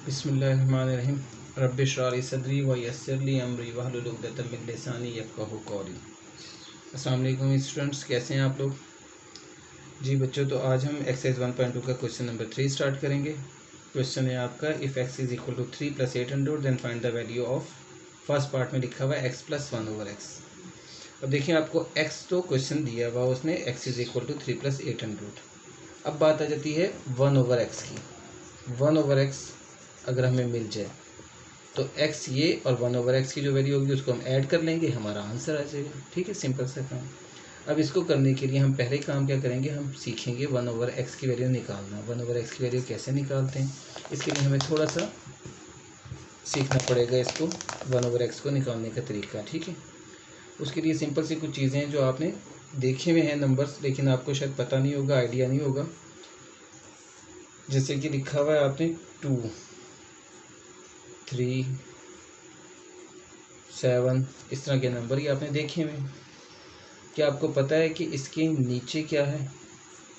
बिस्मिल्लाहिर्रहमानिर्रहीम रब्बि इश्रह ली सदरी व यस्सिर ली अमरी वहलुल उक़दतम मिन लिसानी यफ़क़हू क़ौली। अस्सलाम वालेकुम स्टूडेंट्स, कैसे हैं आप लोग? जी बच्चों, तो आज हम एक्सरसाइज 1.2 का क्वेश्चन नंबर 3 स्टार्ट करेंगे। क्वेश्चन है आपका, if x is equal to 3 + 800 then find the value of. First part में लिखा हुआ है x + 1/x। अब देखिए, आपको x तो क्वेश्चन दिया हुआ उसने, x इज़ इक्वल टू 3 + 800। अब बात आ जाती है 1/x की। 1/x अगर हमें मिल जाए तो x ये और 1/x की जो वैल्यू होगी उसको हम ऐड कर लेंगे, हमारा आंसर आ जाएगा। ठीक है, सिंपल सा काम। अब इसको करने के लिए हम पहले काम क्या करेंगे, हम सीखेंगे 1/x की वैल्यू निकालना। 1/x की वैल्यू कैसे निकालते हैं, इसके लिए हमें थोड़ा सा सीखना पड़ेगा इसको, 1/x को निकालने का तरीका। ठीक है, उसके लिए सिंपल सी कुछ चीज़ें हैं जो आपने देखे हुए हैं नंबर्स, लेकिन आपको शायद पता नहीं होगा, आइडिया नहीं होगा। जैसे कि लिखा हुआ है आपने 2, 3, 7, इस तरह के नंबर ये आपने देखे हुए। क्या आपको पता है कि इसके नीचे क्या है,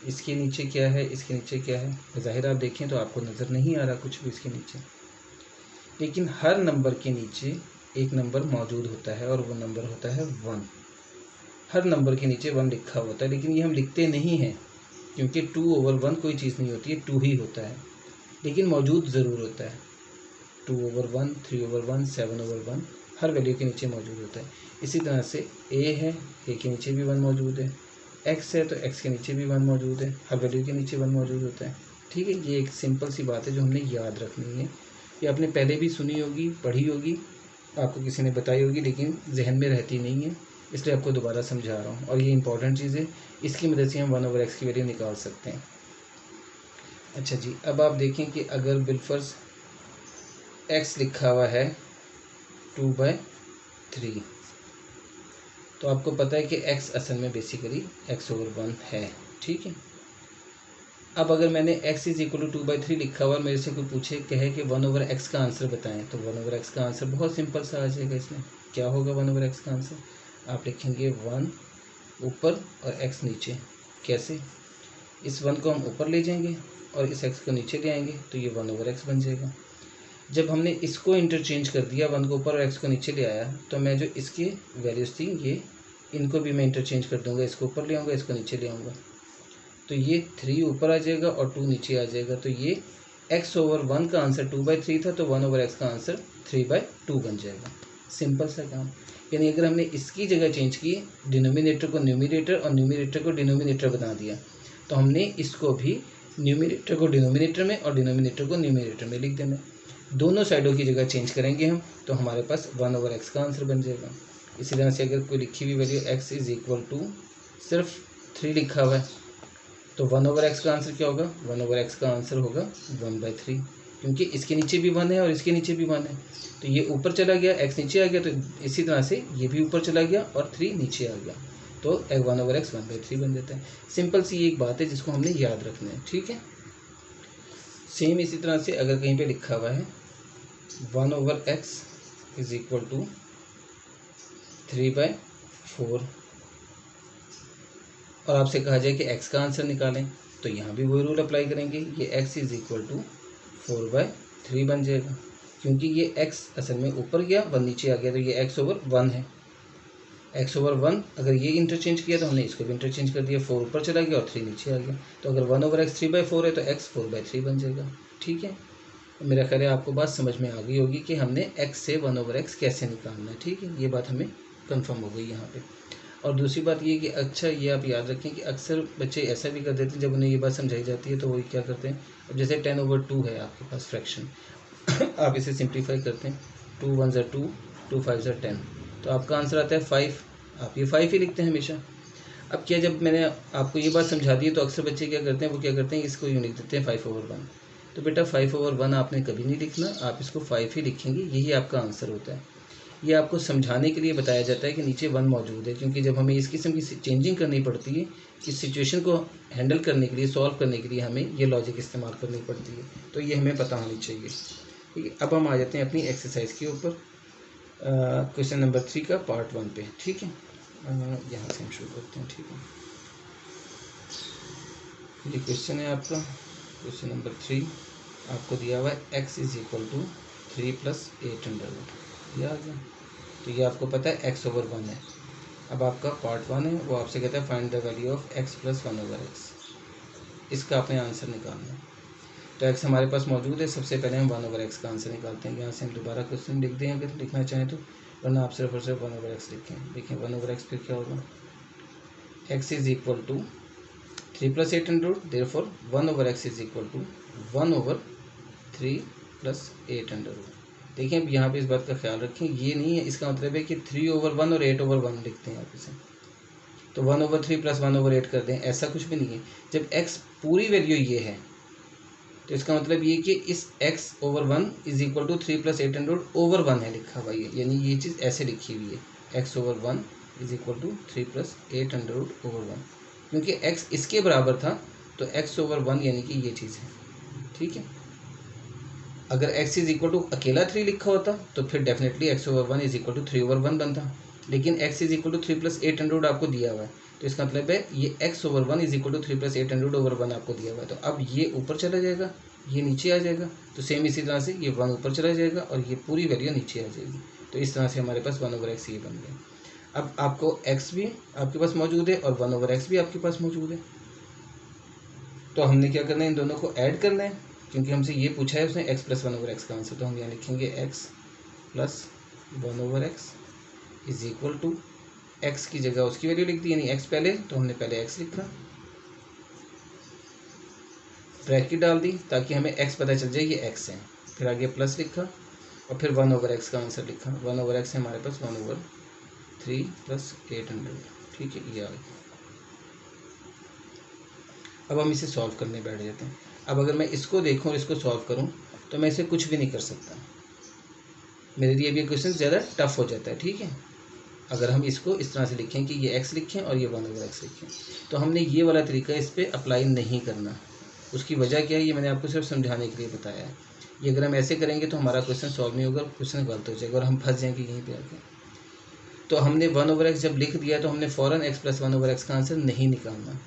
इसके नीचे क्या है, इसके नीचे क्या है? ज़ाहिर आप देखें तो आपको नज़र नहीं आ रहा कुछ भी इसके नीचे, लेकिन हर नंबर के नीचे एक नंबर मौजूद होता है और वो नंबर होता है 1। हर नंबर के नीचे 1 लिखा होता है, लेकिन ये हम लिखते नहीं हैं क्योंकि 2/1 कोई चीज़ नहीं होती है, 2 ही होता है, लेकिन मौजूद ज़रूर होता है। 2/1, 3/1, 7/1 हर वैल्यू के नीचे मौजूद होता है। इसी तरह से a है, a के नीचे भी 1 मौजूद है। x है तो x के नीचे भी 1 मौजूद है, हर वैल्यू के नीचे 1 मौजूद होता है। ठीक है, ये एक सिंपल सी बात है जो हमने याद रखनी है। ये आपने पहले भी सुनी होगी, पढ़ी होगी, आपको किसी ने बताई होगी, लेकिन जहन में रहती नहीं है, इसलिए आपको दोबारा समझा रहा हूँ। और ये इंपॉर्टेंट चीज़ है, इसकी मदद से हम 1/x की वैल्यू निकाल सकते हैं। अच्छा जी, अब आप देखें कि अगर बिलफर्ज x लिखा हुआ है 2/3, तो आपको पता है कि x असल में बेसिकली x/1 है। ठीक है, अब अगर मैंने x इज़ इक्वल टू 2/3 लिखा हुआ और मेरे से कोई पूछे, कहे कि 1/x का आंसर बताएं, तो 1/x का आंसर बहुत सिंपल सा आ जाएगा। इसमें क्या होगा 1/x का आंसर? आप लिखेंगे 1 ऊपर और x नीचे। कैसे? इस 1 को हम ऊपर ले जाएंगे और इस x को नीचे ले आएंगे, तो ये 1/x बन जाएगा। जब हमने इसको इंटरचेंज कर दिया, 1 को ऊपर और x को नीचे ले आया, तो मैं जो इसकी वैल्यूज़ थी ये, इनको भी मैं इंटरचेंज कर दूंगा, इसको ऊपर ले आऊँगा, इसको नीचे ले आऊँगा, तो ये 3 ऊपर आ जाएगा और 2 नीचे आ जाएगा। तो ये x/1 का आंसर 2/3 था, तो 1/x का आंसर 3/2 बन जाएगा। सिंपल सा काम। यानी अगर हमने इसकी जगह चेंज की, डिनोमिनेटर को न्यूमिनेटर और न्यूमिनेटर को डिनोमिनेटर बना दिया, तो हमने इसको भी न्यूमिनेटर को डिनोमिनेटर में और डिनोमिनेटर को न्यूमिनेटर में लिख देना। दोनों साइडों की जगह चेंज करेंगे हम, तो हमारे पास 1/x का आंसर बन जाएगा। इसी तरह से अगर कोई लिखी हुई value x is equal to सिर्फ 3 लिखा हुआ है, तो 1/x का आंसर क्या होगा? 1/x का आंसर होगा 1/3, क्योंकि इसके नीचे भी 1 है और इसके नीचे भी 1 है, तो ये ऊपर चला गया, x नीचे आ गया, तो इसी तरह से ये भी ऊपर चला गया और 3 नीचे आ गया, तो 1/x 1/3 बन जाता है। सिंपल सी एक बात है जिसको हमने याद रखना है। ठीक है, सेम इसी तरह से अगर कहीं पे लिखा हुआ है 1/x इज़ इक्वल टू 3/4 और आपसे कहा जाए कि x का आंसर निकालें, तो यहाँ भी वही रूल अप्लाई करेंगे। ये x इज़ इक्वल टू 4/3 बन जाएगा, क्योंकि ये x असल में ऊपर गया, 1 नीचे आ गया, तो ये x/1 है। x/1 अगर ये इंटरचेंज किया तो हमने इसको भी इंटरचेंज कर दिया, 4 ऊपर चला गया और 3 नीचे आ गया, तो अगर 1/x 3/4 है तो x 4/3 बन जाएगा। ठीक है, मेरा ख्याल है आपको बात समझ में आ गई होगी कि हमने x से 1/x कैसे निकालना है। ठीक है, ये बात हमें कंफर्म हो गई यहाँ पे। और दूसरी बात ये कि अच्छा, ये आप याद रखें कि अक्सर बच्चे ऐसा भी कर देते हैं, जब उन्हें ये बात समझाई जाती है तो वो क्या करते हैं, अब जैसे 10/2 है आपके पास फ्रैक्शन आप इसे सिंप्लीफाई करते हैं, 2 1 ज़ा 2, 2 5 ज़ा 10, तो आपका आंसर आता है 5। आप ये 5 ही लिखते हैं हमेशा। अब क्या, जब मैंने आपको ये बात समझा दी है, तो अक्सर बच्चे क्या करते हैं, वो क्या करते हैं, इसको यूँ लिख देते हैं 5/1। तो बेटा 5/1 आपने कभी नहीं लिखना, आप इसको 5 ही लिखेंगे, यही आपका आंसर होता है। ये आपको समझाने के लिए बताया जाता है कि नीचे 1 मौजूद है, क्योंकि जब हमें इस किस्म की चेंजिंग करनी पड़ती है, इस सिचुएशन को हैंडल करने के लिए, सॉल्व करने के लिए हमें ये लॉजिक इस्तेमाल करनी पड़ती है, तो ये हमें पता होनी चाहिए। ठीक है, अब हम आ जाते हैं अपनी एक्सरसाइज के ऊपर, क्वेश्चन नंबर 3 का पार्ट 1 पे। ठीक है, यहाँ से हम शुरू करते हैं। ठीक है, ये क्वेश्चन है आपका, क्वेश्चन नंबर 3। आपको दिया हुआ है x इज इक्वल टू 3 + 800, ये आ गया। तो ये आपको पता है x/1 है। अब आपका पार्ट 1 है, वो आपसे कहता है find the value of x + 1/x। इसका आपने आंसर निकालना है। तो x हमारे पास मौजूद है, सबसे पहले हम 1/x का आंसर निकालते हैं। यहाँ से हम दोबारा क्वेश्चन लिख दें अगर लिखना चाहें तो, वरना आप सिर्फ और सिर्फ 1/x लिखें। देखिए 1/x फिर क्या होगा, x is equal to 3 + 800, therefore 1/x is equal to 1/3 + 800। देखिए अब यहाँ पे इस बात का ख्याल रखें, ये नहीं है, इसका मतलब है कि 3/1 और 8/1 लिखते हैं आप इसे, तो 1/3 + 1/8 कर दें, ऐसा कुछ भी नहीं है। जब x पूरी वैल्यू ये है तो इसका मतलब ये कि इस x/1 इज इक्वल टू 3 + 800/1 है लिखा हुआ है, यानी ये चीज़ ऐसे लिखी हुई है, x/1 इज इक्वल टू 3 + 800/1, क्योंकि x इसके बराबर था तो x/1 यानी कि ये चीज़ है, ठीक है। अगर x इज इक्वल टू अकेला 3 लिखा होता तो फिर definitely x/1 is equal to 3/1 बनता, लेकिन x इज इक्वल टू 3 + 800 आपको दिया हुआ है, तो इसका मतलब है ये x/1 इज इक्वल टू 3 + 800/1 आपको दिया हुआ है। तो अब ये ऊपर चला जाएगा, ये नीचे आ जाएगा, तो सेम इसी तरह से ये 1 ऊपर चला जाएगा और ये पूरी वैल्यू नीचे आ जाएगी। तो इस तरह से हमारे पास 1/x ये बन गया। अब आपको x भी आपके पास मौजूद है और 1/x भी आपके पास मौजूद है, तो हमने क्या करना है, इन दोनों को ऐड करना है, क्योंकि हमसे ये पूछा है उसने x + 1/x का आंसर। तो हम यहाँ लिखेंगे x + 1/x is equal to, x की जगह उसकी वैल्यू लिख दी, यानी x पहले, तो हमने पहले x लिखा, ब्रैकेट डाल दी ताकि हमें x पता चल जाए ये x है, फिर आगे प्लस लिखा और फिर 1/x का आंसर लिखा। 1/x है हमारे पास 1/3 + 800, ठीक है, ये आ गया। अब हम इसे सॉल्व करने बैठ जाते हैं। अब अगर मैं इसको देखूं और इसको सॉल्व करूं तो मैं इसे कुछ भी नहीं कर सकता, मेरे लिए भी क्वेश्चन ज़्यादा टफ हो जाता है, ठीक है। अगर हम इसको इस तरह से लिखें कि ये x लिखें और ये 1/x लिखें, तो हमने ये वाला तरीका इस पर अप्लाई नहीं करना। उसकी वजह क्या है, ये मैंने आपको सिर्फ समझाने के लिए बताया है। ये अगर हम ऐसे करेंगे तो हमारा क्वेश्चन सॉल्व नहीं होगा, क्वेश्चन गलत हो जाएगा और हम फंस जाएंगे यहीं पे आके। तो हमने 1/x जब लिख दिया तो हमने फ़ौरन x + 1/x का आंसर नहीं निकालना।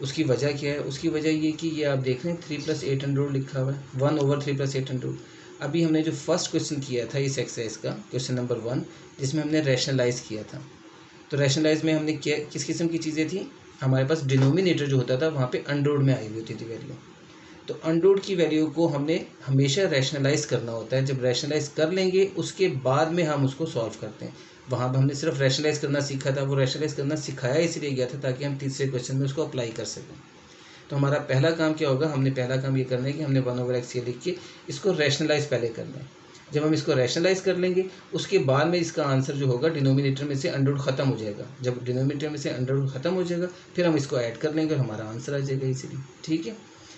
उसकी वजह क्या है, उसकी वजह ये कि ये आप देख रहे हैं 3 + 800 लिखा हुआ है, 1/3 + 800। अभी हमने जो फर्स्ट क्वेश्चन किया था इस एक्सरसाइज का, क्वेश्चन नंबर 1, जिसमें हमने रैशनलाइज़ किया था, तो रैशनलाइज में हमने क्या किस किस्म की चीज़ें थी, हमारे पास डिनोमिनेटर जो होता था वहाँ पे अंडरवुड में आई हुई होती थी वैल्यू। तो अंडरवुड की वैल्यू को हमने हमेशा रैशनलाइज करना होता है। जब रैशनलाइज कर लेंगे उसके बाद में हम उसको सॉल्व करते हैं। वहाँ पर हमने सिर्फ रैशनलाइज करना सीखा था, वो रैशनलाइज करना सिखाया इसलिए गया था ताकि हम तीसरे क्वेश्चन में उसको अप्लाई कर सकें। तो हमारा पहला काम क्या होगा, हमने पहला काम ये करना है कि हमने 1/x ये लिख के इसको रैशनलाइज पहले करना है। जब हम इसको रैशनलाइज कर लेंगे उसके बाद में इसका आंसर जो होगा डिनोमिनेटर में से अंडरवुड ख़त्म हो जाएगा। जब डिनोमिनेटर में से अंडरवुड ख़त्म हो जाएगा फिर हम इसको ऐड कर लेंगे और हमारा आंसर आ जाएगा इसीलिए, ठीक है।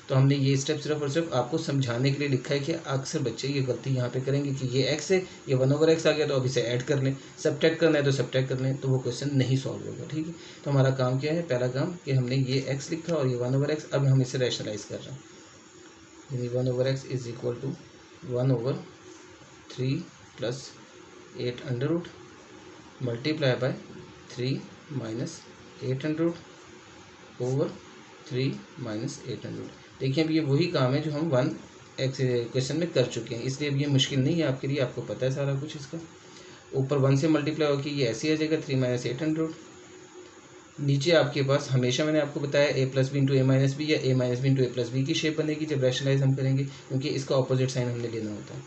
तो हमने ये स्टेप सिर्फ और सिर्फ आपको समझाने के लिए लिखा है कि अक्सर बच्चे ये गलती यहाँ पे करेंगे कि ये x है, ये 1/x आ गया तो अब इसे ऐड कर लें, सब्ट्रैक्ट करना है तो सब्ट्रैक्ट कर लें, तो वो क्वेश्चन नहीं सॉल्व होगा, ठीक है। तो हमारा काम क्या है, पहला काम कि हमने ये x लिखा और ये 1/x, अब हम इसे रैशनलाइज कर रहे हैं, यानी 1/x is equal to 1/3 + 800 multiply by 3 - 800 over 3 - 800। देखिए अब ये वही काम है जो हम 1x क्वेश्चन में कर चुके हैं, इसलिए अब ये मुश्किल नहीं है आपके लिए, आपको पता है सारा कुछ इसका। ऊपर 1 से मल्टीप्लाई होकर ये ऐसे आ जाएगा 3 - 800। नीचे आपके पास हमेशा मैंने आपको बताया a + b × a - b या a - b × a + b की शेप बनेगी जब रैशनलाइज हम करेंगे, क्योंकि इसका ऑपोजिट साइन हमने लेना होता है।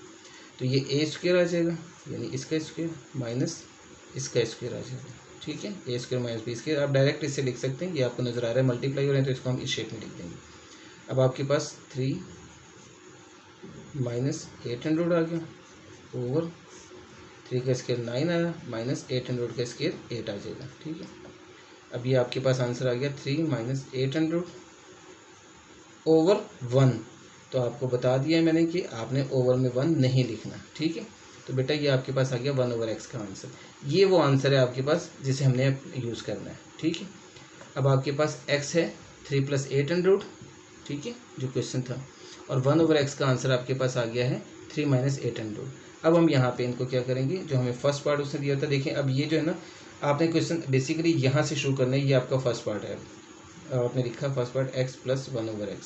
तो ये a² आ जाएगा, यानी इसका स्क्वायर माइनस इसका स्क्वायर आ जाएगा, ठीक है। a² - b², आप डायरेक्ट इससे लिख सकते हैं, ये आपको नज़र आ रहा है मल्टीप्लाई हो रहे हैं तो इसको हम इस शेप में लिख देंगे। अब आपके पास 3 - 800 आ गया ओवर 3 का स्क्वायर 9 आया माइनस 800 का स्क्वायर 8 आ जाएगा, ठीक है। अब ये आपके पास आंसर आ गया 3 - 800 ओवर 1। तो आपको बता दिया है मैंने कि आपने ओवर में 1 नहीं लिखना, ठीक है। तो बेटा ये आपके पास आ गया 1/x का आंसर। ये वो आंसर है आपके पास जिसे हमने यूज़ करना है, ठीक है। अब आपके पास x है 3 + 800, ठीक है, जो क्वेश्चन था, और 1/x का आंसर आपके पास आ गया है 3 - 800। अब हम यहाँ पे इनको क्या करेंगे, जो हमें फर्स्ट पार्ट उसने दिया था, देखिए अब ये जो है ना, आपने क्वेश्चन बेसिकली यहाँ से शुरू करना है, ये आपका फर्स्ट पार्ट है। अब आपने लिखा फर्स्ट पार्ट x + 1/x,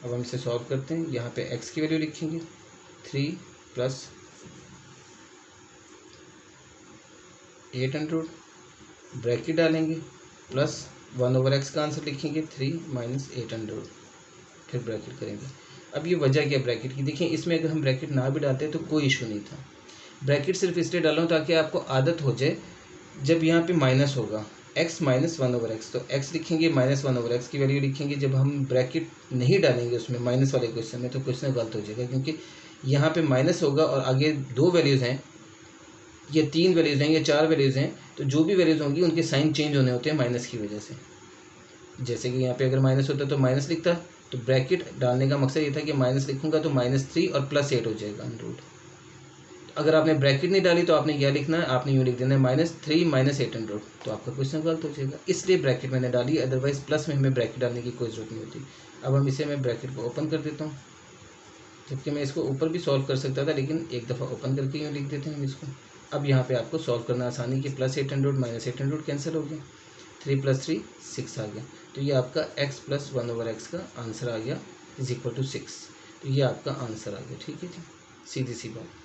अब हम इसे सॉल्व करते हैं। यहाँ पे x की वैल्यू लिखेंगे 3 प्लस 800, ब्रैकेट डालेंगे, प्लस 1/x का आंसर लिखेंगे 3 माइनस 800, फिर ब्रैकेट करेंगे। अब ये वजह क्या ब्रैकेट की, देखिए इसमें अगर हम ब्रैकेट ना भी डालते तो कोई इशू नहीं था। ब्रैकेट सिर्फ इसलिए डाला हूँ ताकि आपको आदत हो जाए, जब यहाँ पे माइनस होगा x माइनस 1/x तो x लिखेंगे माइनस 1/x की वैल्यू लिखेंगे। जब हम ब्रैकेट नहीं डालेंगे उसमें माइनस वाले क्वेश्चन में तो क्वेश्चन गलत हो जाएगा, क्योंकि यहाँ पे माइनस होगा और आगे 2 वैल्यूज़ हैं या 3 वैल्यूज़ हैं या 4 वैल्यूज़ हैं, तो जो भी वैल्यूज़ होंगी उनके साइन चेंज होने होते हैं माइनस की वजह से। जैसे कि यहाँ पे अगर माइनस होता तो माइनस लिखता, तो ब्रैकेट डालने का मकसद ये था कि माइनस लिखूंगा तो -3 और +8 हो जाएगा अंडर। अगर आपने ब्रैकेट नहीं डाली तो आपने क्या लिखना है, आपने यूँ लिख देना है -3 माइनस 800, तो आपका क्वेश्चन गलत हो जाएगा। इसलिए ब्रैकेट मैंने डाली, अदरवाइज प्लस में हमें ब्रैकेट डालने की कोई ज़रूरत नहीं होती। अब हम इसे मैं ब्रैकेट को ओपन कर देता हूँ, जबकि मैं इसको ऊपर भी सॉल्व कर सकता था, लेकिन एक दफ़ा ओपन करके यूँ लिख देते हैं हम इसको। अब यहाँ पे आपको सॉल्व करना आसानी कि +800 माइनस 800 कैंसिल हो गया, 3 + 3 6 आ गया, तो ये आपका x + 1/x का आंसर आ गया = 6। तो ये आपका आंसर आ गया, ठीक है जी, सीधी सी बात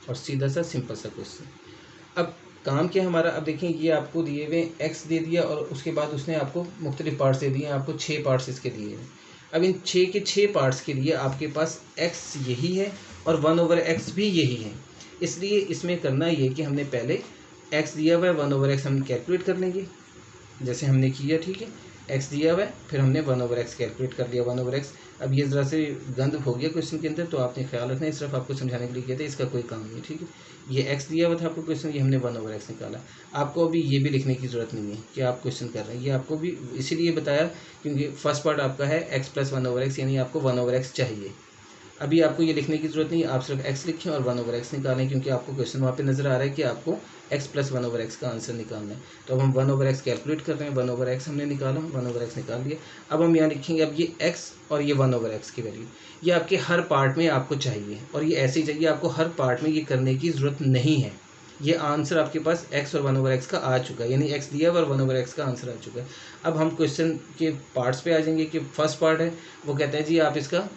और सीधा सा सिंपल सा क्वेश्चन। अब काम क्या हमारा, अब देखें ये आपको दिए हुए x दे दिया और उसके बाद उसने आपको मुख्तलिफ पार्ट्स दे दिए, आपको 6 पार्ट्स इसके दिए हैं। अब इन 6 के 6 पार्ट्स के लिए आपके पास x यही है और 1/x भी यही है, इसलिए इसमें करना ये कि हमने पहले x दिया हुआ है 1/x हम कैलकुलेट कर लेंगे जैसे हमने किया, ठीक है। x दिया हुआ है, फिर हमने 1/x कैलकुलेट कर लिया 1/x। अब ये ज़रा से गंद हो गया क्वेश्चन के अंदर, तो आपने ख्याल रखना है, सिर्फ आपको समझाने के लिए किया था, इसका कोई काम नहीं है, ठीक है। ये x दिया हुआ था आपको क्वेश्चन, ये हमने 1/x निकाला। आपको अभी ये भी लिखने की ज़रूरत नहीं है कि आप क्वेश्चन कर रहे हैं, ये आपको भी इसीलिए बताया क्योंकि फर्स्ट पार्ट आपका है x + 1/x, यानी आपको 1/x चाहिए। अभी आपको ये लिखने की ज़रूरत नहीं है, आप सिर्फ x लिखें और 1/x निकालें, क्योंकि आपको क्वेश्चन वहाँ पे नज़र आ रहा है कि आपको x + 1/x का आंसर निकालना है। तो अब हम 1/x कैलकुलेट कर रहे हैं, 1/x हमने निकाला, 1/x निकाल लिया। अब हम यहाँ लिखेंगे, अब ये x और ये 1/x की वैल्यू ये आपके हर पार्ट में आपको चाहिए, और ये ऐसे ही चाहिए, आपको हर पार्ट में ये करने की ज़रूरत नहीं है। ये आंसर आपके पास x और 1/x का आ चुका है, यानी x दिया और 1/x का आंसर आ चुका है। अब हम क्वेश्चन के पार्ट्स पे आ जाएंगे कि फर्स्ट पार्ट है वो कहता है जी आप इसका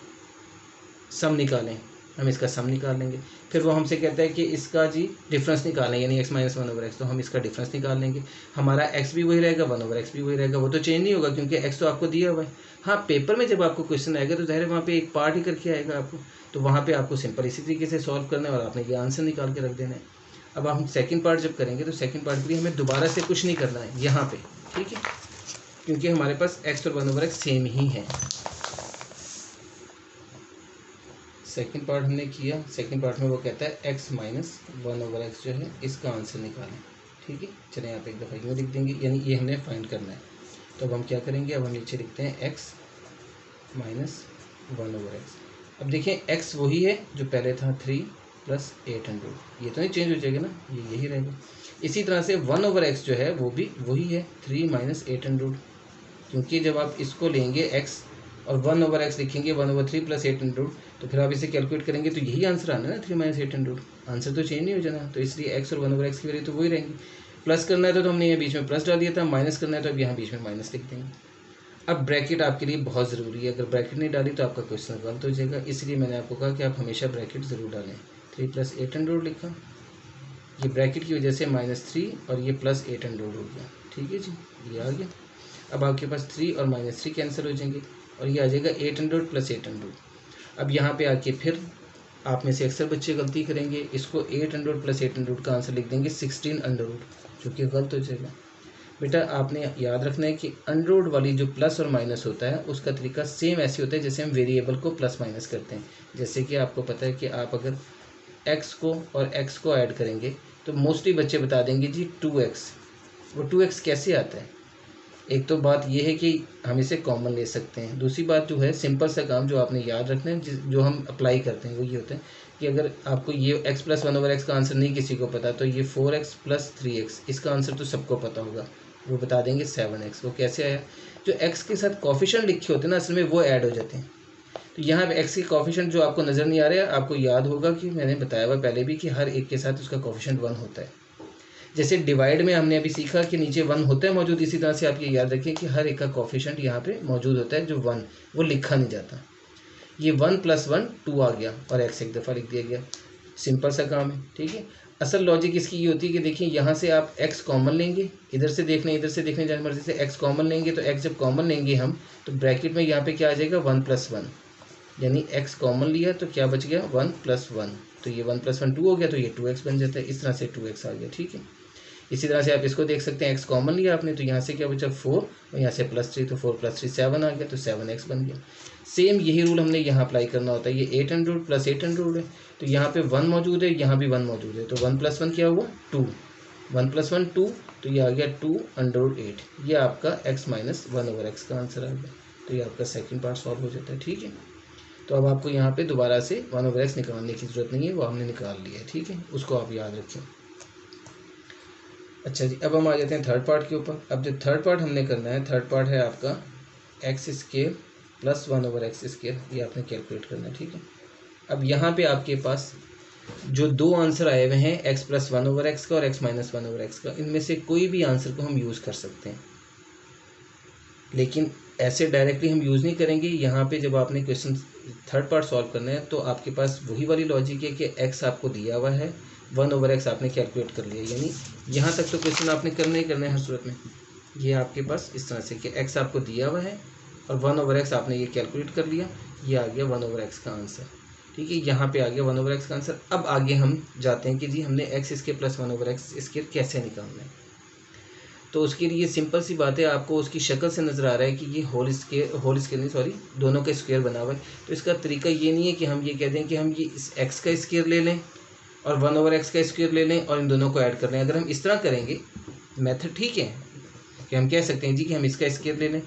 सम निकालें, हम इसका सम निकाल लेंगे। फिर वो हमसे कहता है कि इसका जी डिफरेंस निकालें, यानी x - 1/x, तो हम इसका डिफरेंस निकाल लेंगे। हमारा x भी वही रहेगा, 1/x भी वही रहेगा, वो तो चेंज नहीं होगा क्योंकि x तो आपको दिया हुआ है। हाँ, पेपर में जब आपको क्वेश्चन आएगा तो ज़ाहिर है वहाँ पे एक पार्ट ही करके आएगा आपको, तो वहाँ पे आपको सिंपल इसी तरीके से सॉल्व करना है और आपने ये आंसर निकाल के रख देना है। अब हम सेकेंड पार्ट जब करेंगे तो सेकेंड पार्ट के लिए हमें दोबारा से कुछ नहीं करना है यहाँ पर, ठीक है, क्योंकि हमारे पास x और 1/x सेम ही है। सेकंड पार्ट हमने किया, सेकंड पार्ट में वो कहता है x - 1/x जो है इसका आंसर निकालें, ठीक है। चलें यहाँ पे एक दफ़ा यूँ लिख देंगे, यानी ये हमने फाइंड करना है। तो अब हम क्या करेंगे, अब हम नीचे लिखते हैं x - 1/x। अब देखें x वही है जो पहले था 3 + 800, ये तो नहीं चेंज हो जाएगा ना, ये यही रहेगा। इसी तरह से 1/x जो है वो भी वही है 3 - 800, क्योंकि जब आप इसको लेंगे x और 1/x लिखेंगे 1/3 + 800, तो फिर आप इसे कैलकुलेट करेंगे तो यही आंसर आना है ना 3 - 800, आंसर तो चेंज नहीं हो जाना। तो इसलिए x और 1/x की वैल्यू तो वही रहेंगी। प्लस करना है तो हमने यहाँ बीच में प्लस डाल दिया था, माइनस करना है तो अब यहाँ बीच में माइनस लिख देंगे। अब ब्रैकेट आपके लिए बहुत ज़रूरी है, अगर ब्रैकेट नहीं डाली तो आपका क्वेश्चन गलत हो जाएगा, इसलिए मैंने आपको कहा कि आप हमेशा ब्रैकेट ज़रूर डालें। 3 + 800 लिखा, ये ब्रैकेट की वजह से -3 और ये +800 हो गया, ठीक है जी, ये आ गया। अब आपके पास 3 और -3 कैंसिल हो जाएंगे और ये आ जाएगा 800 + 800। अब यहाँ पे आके फिर आप में से अक्सर बच्चे गलती करेंगे, इसको 800 + 800 का आंसर लिख देंगे 16 जो कि गलत हो जाएगा। बेटा आपने याद रखना है कि अंडर वाली जो प्लस और माइनस होता है उसका तरीका सेम ऐसे होता है जैसे हम वेरिएबल को प्लस माइनस करते हैं। जैसे कि आपको पता है कि आप अगर x को और x को ऐड करेंगे तो मोस्टली बच्चे बता देंगे जी 2x। वो 2x कैसे आता है? एक तो बात ये है कि हम इसे कॉमन ले सकते हैं, दूसरी बात जो है सिंपल सा काम जो आपने याद रखना है जो हम अप्लाई करते हैं वो ये होता है कि अगर आपको ये x + 1/x का आंसर नहीं किसी को पता तो ये 4x + 3x इसका आंसर तो सबको पता होगा, वो बता देंगे 7x। वो कैसे आया? जो x के साथ कोफिशिएंट लिखे होते हैं ना असल में वो ऐड हो जाते हैं। तो यहाँ पे x के कोफिशिएंट जो आपको नज़र नहीं आ रहा है, आपको याद होगा कि मैंने बताया हुआ पहले भी कि हर एक के साथ उसका कोफिशिएंट 1 होता है। जैसे डिवाइड में हमने अभी सीखा कि नीचे 1 होता है मौजूद, इसी तरह से आप ये याद रखें कि हर एक का कोफिशिएंट यहाँ पे मौजूद होता है जो 1, वो लिखा नहीं जाता। ये 1 + 1 2 आ गया और x एक दफ़ा लिख दिया गया। सिंपल सा काम है, ठीक है। असल लॉजिक इसकी ये होती है कि देखिए यहाँ से आप x कॉमन लेंगे, इधर से देखने जहाँ मर्जी से x कॉमन लेंगे, तो x जब कॉमन लेंगे हम तो ब्रैकेट में यहाँ पे क्या आ जाएगा 1 + 1, यानी x कॉमन लिया तो क्या बच गया 1 + 1, तो ये 1 + 1 2 हो गया, तो ये 2x बन जाता है। इस तरह से 2x आ गया, ठीक है। इसी तरह से आप इसको देख सकते हैं, x कॉमन लिया आपने तो यहाँ से क्या बचा 4 और यहाँ से +3, तो 4 + 3 7 आ गया, तो 7x बन गया। सेम यही रूल हमने यहाँ अप्लाई करना होता है। ये 800 + 800 है, तो यहाँ पे 1 मौजूद है, यहाँ भी 1 मौजूद है, तो 1 + 1 क्या हुआ 2, 1 + 1 2, तो ये आ गया 2√8। ये आपका x - 1/x का आंसर आ गया। तो ये आपका सेकंड पार्ट सॉल्व हो जाता है, ठीक है। तो अब आपको यहाँ पे दोबारा से 1/x निकालने की ज़रूरत नहीं है, वो हमने निकाल लिया है, ठीक है। उसको आप याद रखें। अच्छा जी, अब हम आ जाते हैं थर्ड पार्ट के ऊपर। अब जो थर्ड पार्ट हमने करना है, थर्ड पार्ट है आपका x² + 1/x², ये आपने कैलकुलेट करना है, ठीक है। अब यहाँ पे आपके पास जो दो आंसर आए हुए हैं x + 1/x का और x - 1/x का, इनमें से कोई भी आंसर को हम यूज़ कर सकते हैं, लेकिन ऐसे डायरेक्टली हम यूज़ नहीं करेंगे। यहाँ पे जब आपने क्वेश्चन थर्ड पार्ट सॉल्व करना है तो आपके पास वही वाली लॉजिक है कि x आपको दिया हुआ है, 1/x आपने कैलकुलेट कर लिया, यानी यहाँ तक तो क्वेश्चन आपने करना ही करना है हर सूरत में। ये आपके पास इस तरह से कि x आपको दिया हुआ है और 1/x आपने ये कैलकुलेट कर लिया, ये आ गया 1/x का आंसर, ठीक है। यहाँ पे आ गया 1/x का आंसर। अब आगे हम जाते हैं कि जी हमने x² + 1/x² कैसे निकालना है। तो उसके लिए सिंपल सी बात है, आपको उसकी शक्ल से नज़र आ रहा है कि ये होल स्क्वायर नहीं सॉरी दोनों का स्क्वायर बना हुआ है। तो इसका तरीका ये नहीं है कि हम ये कह दें कि हम ये इस x का स्क्वायर ले लें और 1/x का स्क्वायर ले लें और इन दोनों को ऐड कर लें। अगर हम इस तरह करेंगे मेथड, ठीक है, कि हम कह सकते हैं जी कि हम इसका स्क्वायर ले लें,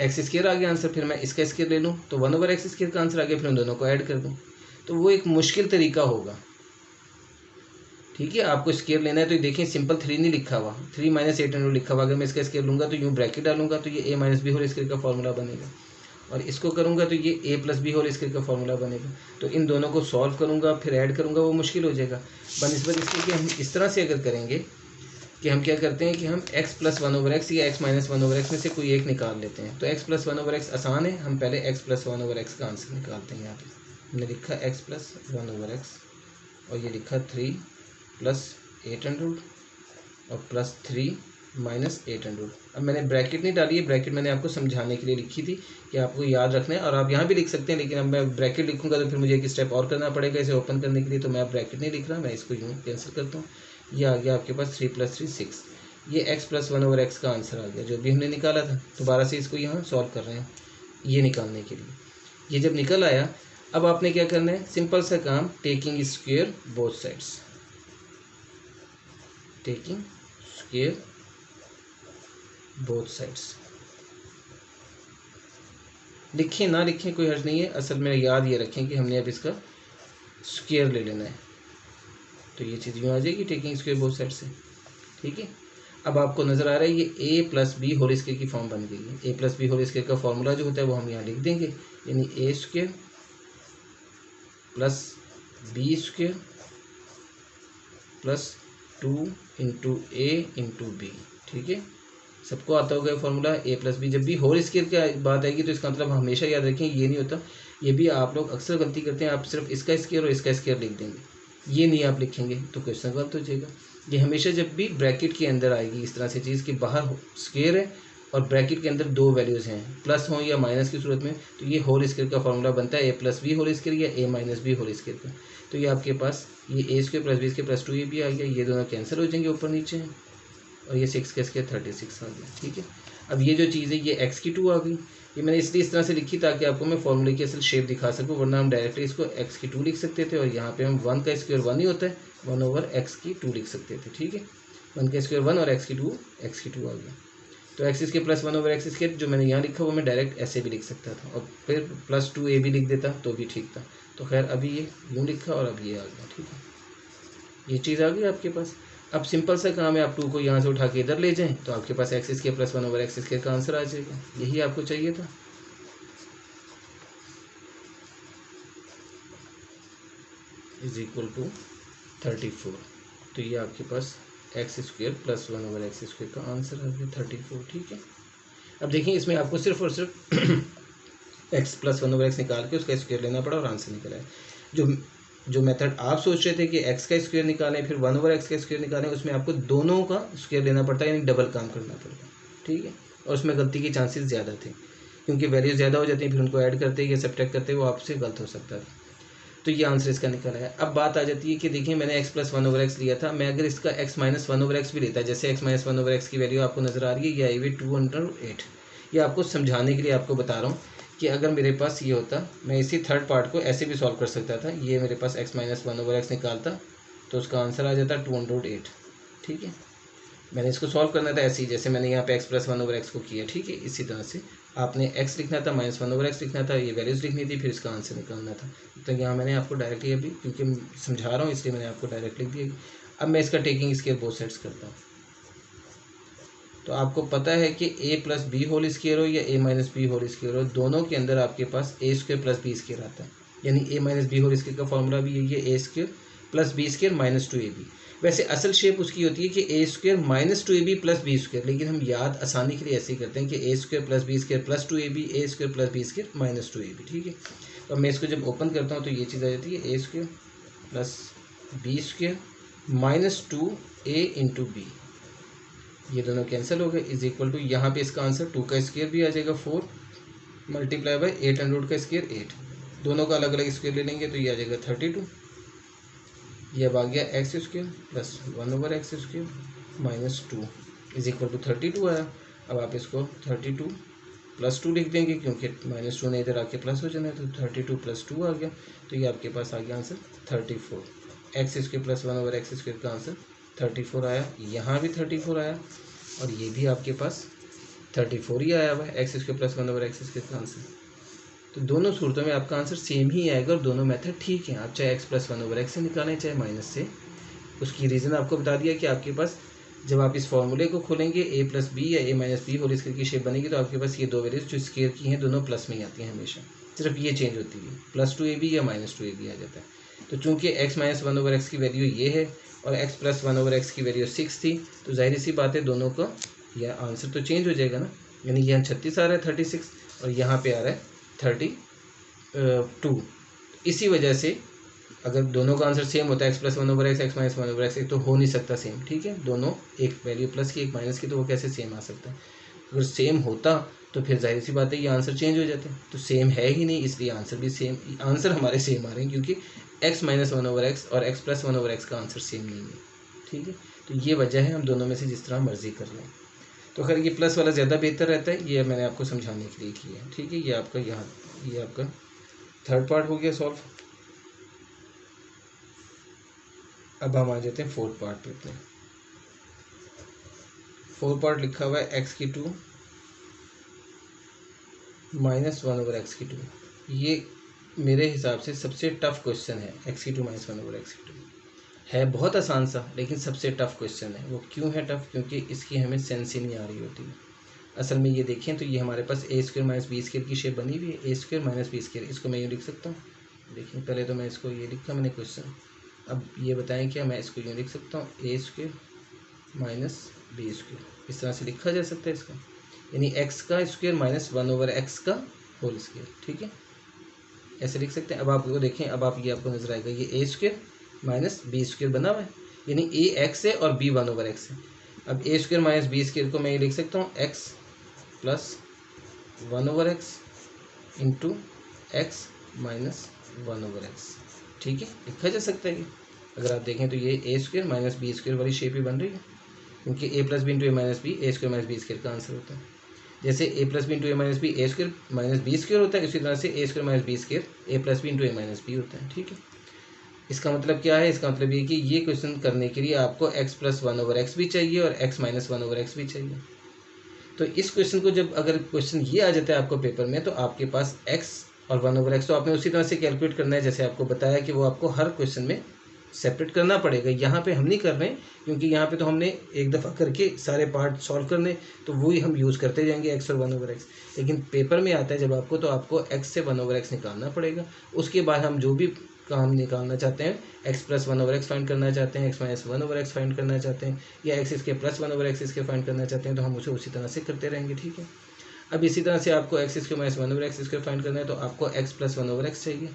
x² आ गया आंसर, फिर मैं इसका स्क्वायर ले लूँ तो 1/x² का आंसर आ गया, फिर उन दोनों को ऐड कर दूँ, तो वो एक मुश्किल तरीका होगा, ठीक है। आपको स्क्वायर लेना है तो देखिए सिंपल 3 नहीं लिखा हुआ, 3 - 800 लिखा हुआ। अगर मैं इसका स्क्वायर लूँगा तो यूँ ब्रैकेट डालूंगा तो ये a - b होल स्क्वायर का फॉर्मूला बनेगा, और इसको करूँगा तो ये a + b होल स्क्वायर का फॉर्मूला बनेगा। तो इन दोनों को सॉल्व करूँगा फिर ऐड करूँगा, वो मुश्किल हो जाएगा। बनिस्बत इसके कि हम इस तरह से अगर करेंगे कि हम क्या करते हैं कि हम x + 1/x या x - 1/x में से कोई एक निकाल लेते हैं। तो x + 1/x आसान है, हम पहले x + 1/x का आंसर निकालते हैं। यहाँ पे हमने लिखा x + 1/x और ये लिखा 3 + 800 और +3 - 800। अब मैंने ब्रैकेट नहीं डाली है, ब्रैकेट मैंने आपको समझाने के लिए लिखी थी कि आपको याद रखना है, और आप यहाँ भी लिख सकते हैं, लेकिन अब मैं ब्रैकेट लिखूंगा तो फिर मुझे एक स्टेप और करना पड़ेगा इसे ओपन करने के लिए, तो मैं अब ब्रैकेट नहीं लिख रहा, मैं इसको यूँ कैंसिल करता हूँ। ये आ गया आपके पास 3 + 3 6, ये x + 1/x का आंसर आ गया जो भी हमने निकाला था। दोबारा से इसको यहाँ सॉल्व कर रहे हैं ये निकालने के लिए। ये जब निकल आया, अब आपने क्या करना है, सिंपल सा काम, taking square both sides, taking square both sides. लिखें ना लिखें कोई हर्ज नहीं है, असल में याद ये रखें कि हमने अब इसका स्क्वायर ले लेना है, तो ये चीज़ यूँ आ जाएगी टेकिंग स्क्वायर बोथ साइड से, ठीक है। अब आपको नज़र आ रहा है ये a + b होल स्क्वायर की फॉर्म बन गई है। a + b होल स्क्वायर का फॉर्मूला जो होता है वो हम यहाँ लिख देंगे, यानी a² + b² + 2 × a × b, ठीक है। सबको आता होगा फॉर्मूला a + b। जब भी होल स्क्वायर की बात आएगी तो इसका मतलब हमेशा याद रखें ये नहीं होता, ये भी आप लोग अक्सर गलती करते हैं, आप सिर्फ इसका स्क्वायर और इसका स्क्वायर लिख देंगे, ये नहीं आप लिखेंगे तो क्वेश्चन गलत हो जाएगा। ये हमेशा जब भी ब्रैकेट के अंदर आएगी इस तरह से चीज़ कि बाहर स्क्वायर है और ब्रैकेट के अंदर दो वैल्यूज़ हैं, प्लस हों या माइनस की सूरत में, तो ये होल स्क्वायर का फॉर्मूला बनता है a + b होल स्क्वायर या a - b होल स्क्वायर का। तो ये आपके पास ये a² + b² + 2 a भी आ गया, ये दोनों कैंसिल हो जाएंगे ऊपर नीचे हैं, और ये 6 का स्क्वायर 36 आ गया, ठीक है। अब ये जो चीज़ है ये x की 2 आ गई, ये मैंने इसलिए इस तरह से लिखी ताकि आपको मैं फॉर्मूले की असल शेप दिखा सकूँ, वरना हम डायरेक्टली इसको x की 2 लिख सकते थे और यहाँ पे हम 1 का स्क्वायर 1 ही होता है, 1/x की 2 लिख सकते थे, ठीक है। 1 का स्क्वायर 1 और x की 2 आ गया। तो x² + 1/x² जो मैंने यहाँ लिखा वो मैं डायरेक्ट ऐसे भी लिख सकता था और फिर +2a भी लिख देता तो भी ठीक था। तो खैर अभी ये यूँ लिखा और अब ये आ गया, ठीक है। ये चीज़ आ गई आपके पास। अब सिंपल सा काम है, आप 2 को यहाँ से उठा के इधर ले जाएं तो आपके पास x² + 1/x² का आंसर आ जाएगा, यही आपको चाहिए था। = 34, तो ये आपके पास x² + 1/x² का आंसर आ गया 34, ठीक है। अब देखिए इसमें आपको सिर्फ और सिर्फ एक्स प्लस 1/x निकाल के उसका स्क्वायर लेना पड़ा और आंसर निकला है। जो मेथड आप सोच रहे थे कि x का स्क्वायर निकालें फिर 1/x का स्क्वायर निकालें, उसमें आपको दोनों का स्क्वायर लेना पड़ता है, यानी डबल काम करना पड़ता है, ठीक है। और उसमें गलती के चांसेस ज़्यादा थे, क्योंकि वैल्यूज ज़्यादा हो जाती हैं, फिर उनको ऐड करते या सब्ट्रैक्ट करते वो आपसे गलत हो सकता था। तो ये आंसर इसका निकला है। अब बात आ जाती है कि देखिए मैंने x प्लस 1/x लिया था, मैं अगर इसका x माइनस 1/x भी लेता, जैसे x माइनस 1/x की वैल्यू आपको नज़र आ रही है, ये आई हुई 2/8। ये आपको समझाने के लिए आपको बता रहा हूँ कि अगर मेरे पास ये होता, मैं इसी थर्ड पार्ट को ऐसे भी सॉल्व कर सकता था। ये मेरे पास x माइनस 1/x निकालता तो उसका आंसर आ जाता 2/8, ठीक है। मैंने इसको सॉल्व करना था ऐसे ही, जैसे मैंने यहाँ पे x प्लस 1/x को किया, ठीक है। इसी तरह से आपने x लिखना था, माइनस 1/x लिखना था, ये वैल्यूज़ लिखनी थी, फिर इसका आंसर निकालना था। तो यहाँ मैंने आपको डायरेक्टली अभी, क्योंकि समझा रहा हूँ इसलिए मैंने आपको डायरेक्ट लिख दिया। अब मैं इसका टेकिंग स्क्वायर बोथ साइड्स करता हूँ। तो आपको पता है कि a plus B whole square हो या a minus B whole square हो, दोनों के अंदर आपके पास a square plus B square आता है, यानी a minus B whole square का फॉर्मूला भी यही है, a square plus B square minus 2ab। वैसे असल शेप उसकी होती है कि a square minus 2ab plus B square, लेकिन हम याद आसानी के लिए ऐसे ही करते हैं कि a square plus B square plus 2ab, a square plus B square minus 2ab, ठीक है। तो मैं इसको जब ओपन करता हूँ तो ये चीज़ आ जाती है a square plus B square minus 2a into B, ये दोनों कैंसिल हो गए, इज इक्वल टू यहाँ पे इसका आंसर 2 का स्क्वायर भी आ जाएगा 4 मल्टीप्लाई बाय 800 का स्क्वायर 8, दोनों का अलग अलग स्क्वायर ले लेंगे तो ये आ जाएगा 32। ये अब आ गया X square plus 1/x square minus 2 is equal to 32 आया। अब आप इसको 32 प्लस 2 लिख देंगे, क्योंकि माइनस 2 ने इधर आके प्लस हो जाना है, तो 32 प्लस 2 आ गया। तो ये आपके पास आ गया answer 34। X square plus 1/x square का आंसर 34 आया। यहाँ भी 34 आया और ये भी आपके पास 34 ही आया हुआ है, x square plus 1/x square का आंसर। तो दोनों सूरतों में आपका आंसर सेम ही आएगा और दोनों मेथड ठीक है, आप चाहे एक्स प्लस 1/x से निकालें चाहे माइनस से। उसकी रीज़न आपको बता दिया कि आपके पास जब आप इस फॉर्मूले को खोलेंगे a प्लस बी या a minus B whole square की शेप बनेगी, तो आपके पास ये दो वैल्यूज जो स्क्वायर की हैं दोनों प्लस में ही आती हैं हमेशा, सिर्फ ये चेंज होती है, प्लस 2ab या माइनस 2ab आ जाता है। तो चूँकि x माइनस 1/x की वैल्यू ये है और x प्लस 1/x की वैल्यू 6 थी, तो जाहिर सी बात है दोनों का यह आंसर तो चेंज हो जाएगा ना, यानी यहाँ 36 आ रहा है 36 और यहाँ पे आ रहा है 32। इसी वजह से अगर दोनों का आंसर सेम होता है x plus 1/x x minus 1/x, तो हो नहीं सकता सेम, ठीक है। दोनों एक वैल्यू प्लस की एक माइनस की, तो वो कैसे सेम आ सकता है। अगर सेम होता तो फिर जाहिर सी बात है ये आंसर चेंज हो जाते हैं, तो सेम है ही नहीं, इसलिए आंसर भी सेम, आंसर हमारे सेम आ रहे हैं क्योंकि x माइनस 1/x और x प्लस 1/x का आंसर सेम नहीं है, ठीक है। तो ये वजह है, हम दोनों में से जिस तरह मर्जी कर लें। तो खैर ये प्लस वाला ज़्यादा बेहतर रहता है, ये मैंने आपको समझाने के लिए किया है, ठीक है। ये आपका यहाँ ये आपका थर्ड पार्ट हो गया सॉल्व। अब हम आ जाते हैं फोर्थ पार्ट पे अपने। फोर्थ पार्ट लिखा हुआ है x की 2 माइनस 1/x की 2। ये मेरे हिसाब से सबसे टफ क्वेश्चन है, x की 2 माइनस 1/x की 2 है, बहुत आसान सा, लेकिन सबसे टफ क्वेश्चन है। वो क्यों है टफ? क्योंकि इसकी हमें सेंस ही नहीं आ रही होती। असल में ये देखें तो ये हमारे पास a square minus B square की शेप बनी हुई है, a square minus B square, इसको मैं यूँ लिख सकता हूँ। देखिए पहले तो मैं इसको ये लिखा मैंने क्वेश्चन, अब ये बताएं क्या मैं इसको यूँ लिख सकता हूँ, a square minus B square, इस तरह से लिखा जा सकता है इसका, यानी x का स्क्वायर माइनस 1/x का होल स्क्वायर, ठीक है, ऐसे लिख सकते हैं। अब आप वो देखें, अब आप ये आपको नजर आएगा ये a square minus B square बना हुआ है, यानी a x है और b 1/x है। अब a square minus B square को मैं ये लिख सकता हूँ x plus 1/x into X minus 1/x, ठीक है, लिखा जा सकता है। अगर आप देखें तो ये a square minus B square वाली शेप ही बन रही है, क्योंकि a plus B into A minus B, A square minus B square का आंसर होता है। जैसे a plus B into A minus B A square minus B square होता है, इसी तरह से a square minus B square A plus B into A minus B होता है, ठीक है। इसका मतलब क्या है? इसका मतलब ये कि ये क्वेश्चन करने के लिए आपको x प्लस 1/x भी चाहिए और x माइनस 1/x भी चाहिए। तो इस क्वेश्चन को जब अगर क्वेश्चन ये आ जाता है आपको पेपर में, तो आपके पास x और 1/x तो आपने उसी तरह से कैलकुलेट करना है जैसे आपको बताया कि वो आपको हर क्वेश्चन में सेपरेट करना पड़ेगा। यहाँ पे हम नहीं कर रहे हैं, क्योंकि यहाँ पे तो हमने एक दफ़ा करके सारे पार्ट सॉल्व करने, तो वही हम यूज़ करते जाएंगे x और 1/x। लेकिन पेपर में आता है जब आपको, तो आपको x से 1/x निकालना पड़ेगा। उसके बाद हम जो भी काम निकालना चाहते हैं, x प्लस 1/x फाइंड करना चाहते हैं, x माइनस 1/x फाइंड करना चाहते हैं, या x इसके प्लस 1/x इसके फाइंड करना चाहते हैं, तो हम उसे उसी तरह से करते रहेंगे, ठीक है। अब इसी तरह से आपको x square minus 1/x² find करना है, तो आपको x प्लस 1/x चाहिए।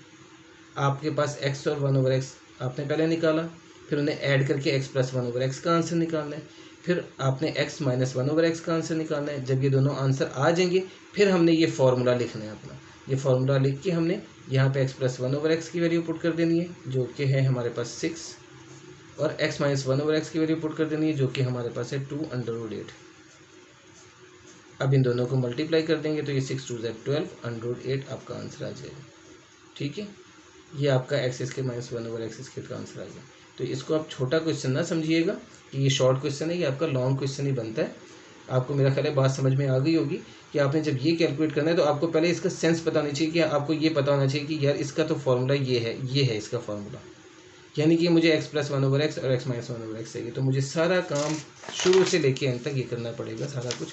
आपके पास x और 1/x आपने पहले निकाला, फिर उन्हें ऐड करके x प्लस 1/x का आंसर निकालना है, फिर आपने x माइनस 1/x का आंसर निकालना है। जब ये दोनों आंसर आ जाएंगे फिर हमने ये फार्मूला लिखना है अपना। ये फार्मूला लिख के हमने यहाँ पे x प्लस 1/x की वैल्यू पुट कर देनी है, जो कि है हमारे पास 6, और x माइनस 1/x की वैल्यू पुट कर देनी है, जो कि हमारे पास है 2√8। अब इन दोनों को मल्टीप्लाई कर देंगे तो ये 6 2 12, √8 आपका आंसर आ जाएगा। ठीक है, ये आपका x² माइनस 1/x² का आंसर आ गया। तो इसको आप छोटा क्वेश्चन ना समझिएगा कि ये शॉर्ट क्वेश्चन है, ये आपका लॉन्ग क्वेश्चन ही बनता है। आपको मेरा ख्याल है बात समझ में आ गई होगी कि आपने जब ये कैलकुलेट करना है तो आपको पहले इसका सेंस पता होना चाहिए कि आपको ये पता होना चाहिए कि यार इसका तो फार्मूला ये है इसका फार्मूला, यानी कि मुझे x प्लस 1/x और x माइनस 1/x चाहिए। तो मुझे सारा काम शुरू से लेके अंत तक ये करना पड़ेगा। सारा कुछ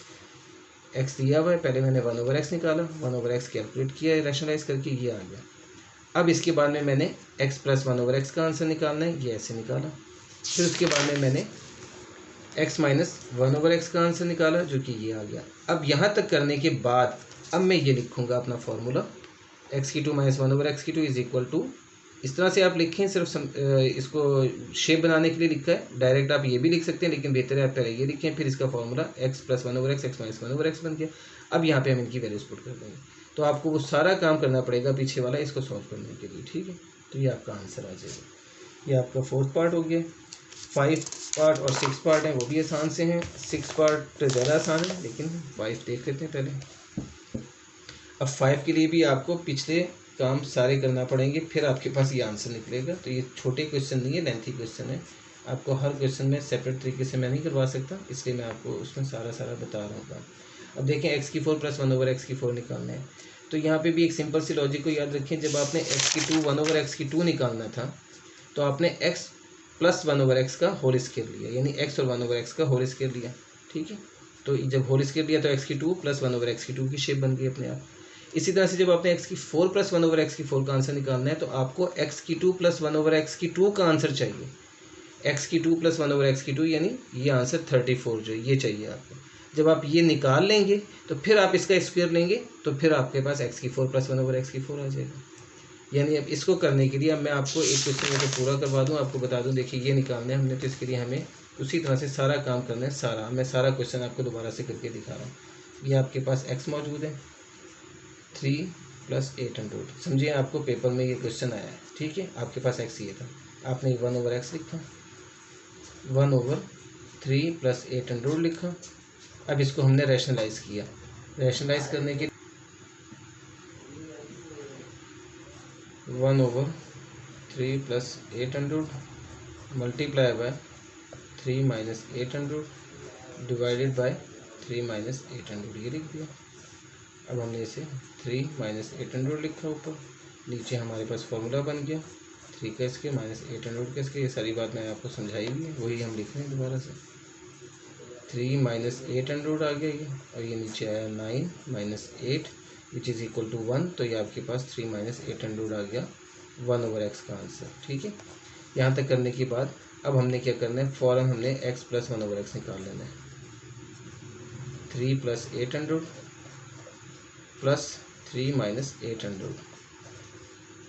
x दिया हुआ है, पहले मैंने 1/x निकाला, 1/x कैलकुलेट किया है रैशनलाइज करके, ये आ गया। अब इसके बाद में मैंने x प्लस 1/x का आंसर निकालना है, ये ऐसे निकाला। फिर उसके बाद में मैंने x माइनस 1/x का आंसर निकाला, जो कि ये आ गया। अब यहाँ तक करने के बाद अब मैं ये लिखूँगा अपना formula, x² minus 1/x² is equal to, इस तरह से आप लिखें, सिर्फ इसको शेप बनाने के लिए लिखा है। डायरेक्ट आप ये भी लिख सकते हैं, लेकिन बेहतर है आप पहले ये लिखें, फिर इसका formula x plus 1/x x minus 1/x बन गया। अब यहाँ पे हम इनकी वैल्यूज पुट कर देंगे, तो आपको वो सारा काम करना पड़ेगा पीछे वाला इसको सॉल्व करने के लिए। ठीक है, तो ये आपका आंसर आ जाएगा। ये आपका 4th पार्ट हो गया। 5 पार्ट और 6 पार्ट हैं, वो भी आसान से हैं। 6 पार्ट ज़्यादा आसान है, लेकिन 5 देख लेते हैं पहले। अब 5 के लिए भी आपको पिछले काम सारे करना पड़ेंगे, फिर आपके पास ये आंसर निकलेगा। तो ये छोटे क्वेश्चन नहीं है, लेंथी क्वेश्चन है। आपको हर क्वेश्चन में सेपरेट तरीके से मैं नहीं करवा सकता, इसलिए मैं आपको उसमें सारा बता रहा हूँ। अब देखें x³ प्लस 1/x² निकालना है, तो यहाँ पे भी एक सिंपल सी लॉजिक को याद रखें। जब आपने x³ 1/x² निकालना था तो आपने x प्लस 1/x का होल स्क्वायर लिया, यानी x और 1/x का होल स्क्वायर लिया। ठीक है, तो जब होल स्क्वायर लिया तो x³ प्लस 1/x² की शेप बन गई अपने आप। इसी तरह से जब आपने x³ प्लस 1/x² का आंसर निकालना है तो आपको x³ प्लस 1/x² का आंसर चाहिए। x³ प्लस 1/x² यानी ये आंसर 34 जो ये चाहिए आपको। जब आप ये निकाल लेंगे तो फिर आप इसका स्क्वायर लेंगे, तो फिर आपके पास x³ प्लस 1/x² आ जाएगा। यानी अब इसको करने के लिए अब मैं आपको एक क्वेश्चन में पूरा करवा दूं, आपको बता दूं। देखिए ये निकालना है हमने, तो इसके लिए हमें उसी तरह से सारा काम करना है। मैं सारा क्वेश्चन आपको दोबारा से करके दिखा रहा हूँ। ये आपके पास x मौजूद है 3 + 800। समझिए आपको पेपर में ये क्वेश्चन आया है। ठीक है, आपके पास x ये था, आपने 1/x लिखा, 1/3 + 800 लिखा। अब इसको हमने रैशनलाइज किया। रैशनलाइज करने के 1/3 + 800 मल्टीप्लाई बाय 3 - 800 डिवाइडेड बाय 3 - 800, ये लिख दिया। अब हमने इसे 3 - 800 लिखा ऊपर, नीचे हमारे पास फॉर्मूला बन गया 3 का स्क्वायर माइनस 800 का स्क्वायर। ये सारी बात मैंने आपको समझाई हुई है, वही हम लिख रहे हैं दोबारा से। 3 - 800 आ गया ये, और ये नीचे आया 9 - 8 विच इज़ इक्वल टू 1। तो ये आपके पास 3 - 800 आ गया 1/x का आंसर। ठीक है, यहाँ तक करने के बाद अब हमने क्या करना है, फ़ौरन हमने x प्लस 1/x निकाल लेना है। 3 + 800 प्लस 3 - 800,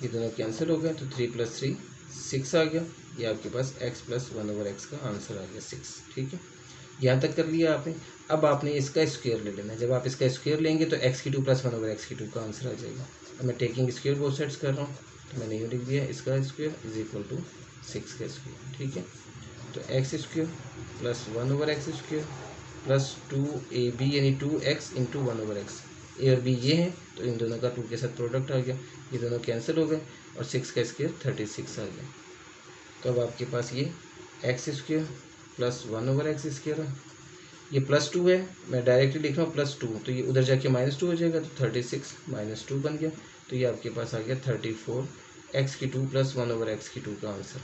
ये दोनों कैंसिल हो गए, तो 3 + 3 6 आ गया। ये आपके पास x प्लस 1/x का आंसर आ गया 6। ठीक है, यहाँ तक कर लिया आपने। अब आपने इसका स्क्वायर ले लेना है। जब आप इसका स्क्वायर लेंगे तो x³ प्लस 1/x² का आंसर आ जाएगा। अब मैं टेकिंग स्क्वायर बोथ साइड्स कर रहा हूँ, तो मैंने यूँ लिख दिया, इसका स्क्वायर इज इक्वल टू 6 का स्क्वायर। ठीक है, तो x² plus 1/x² plus 2ab यानी 2x इंटू 1/x। ए और बी ये हैं, तो इन दोनों का 2 के साथ प्रोडक्ट आ गया, ये दोनों कैंसिल हो गए, और 6 का स्क्वायर 36 आ गया। तो अब आपके पास ये x² प्लस 1/x² है, ये +2 है, मैं डायरेक्टली लिख रहा हूँ +2, तो ये उधर जाके -2 हो जाएगा, तो 36 - 2 बन गया। तो ये आपके पास आ गया 34 x³ प्लस 1/x² का आंसर।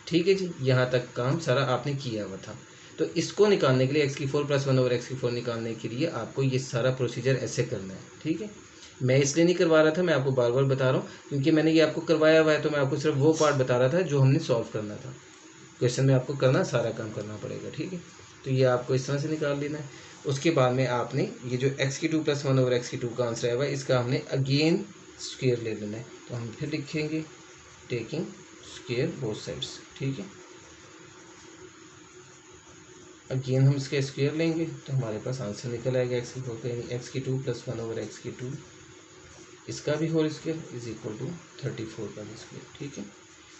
ठीक है जी, यहाँ तक काम सारा आपने किया हुआ था। तो इसको निकालने के लिए x³ प्लस 1/x² निकालने के लिए आपको ये सारा प्रोसीजर ऐसे करना है। ठीक है, मैं इसलिए नहीं करवा रहा था, मैं आपको बार बार बता रहा हूँ, क्योंकि मैंने ये आपको करवाया हुआ है, तो मैं आपको सिर्फ वो पार्ट बता रहा था जो हमने सॉल्व करना था। क्वेश्चन में आपको करना सारा काम करना पड़ेगा। ठीक है, तो ये आपको इस तरह से निकाल लेना है। उसके बाद में आपने ये जो एक्स की 2 + 1 ओवर एक्स की 2 का आंसर है वह इसका हमने अगेन स्क्वायर ले लेना है। तो हम फिर लिखेंगे टेकिंग स्क्वायर बोथ साइड्स, ठीक है। अगेन हम इसका स्क्वायर लेंगे तो हमारे पास आंसर निकल आएगा एक्स की 4 का, यानी एक्स की 2 + 1 ओवर एक्स की 2 इसका भी whole square is equal to 34 का भी स्क्वायर, ठीक है।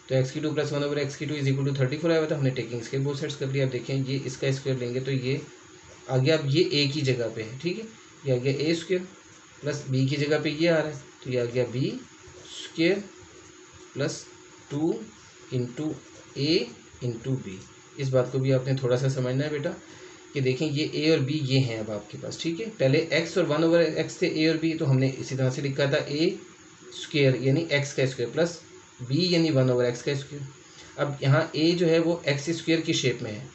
तो एक्स की 2 + 1 ओवर एक्स की 2 इज इक्वल टू 34 आया हुआ था, हमने टेकिंग स्क्वायर बोथ साइड्स कर लिया। अब देखें ये इसका स्क्वायर लेंगे तो ये आ गया, अब ये ए की जगह पे है, ठीक है। ये आ गया ए स्क्वायर प्लस बी की जगह पे ये आ रहा है तो ये आ गया बी स्क्वायर प्लस 2 इंटू ए इंटू बी। इस बात को भी आपने थोड़ा सा समझना है बेटा कि देखें ये ए और बी ये हैं अब आपके पास, ठीक है। पहले एक्स और 1 ओवर एक्स थे ए और बी, तो हमने इसी तरह से लिखा था ए स्क्वायर यानी एक्स का स्क्वायर प्लस बी यानी 1 ओवर एक्स का स्क्वायर। अब यहाँ ए जो है वो एक्स स्क्वायर की शेप में है,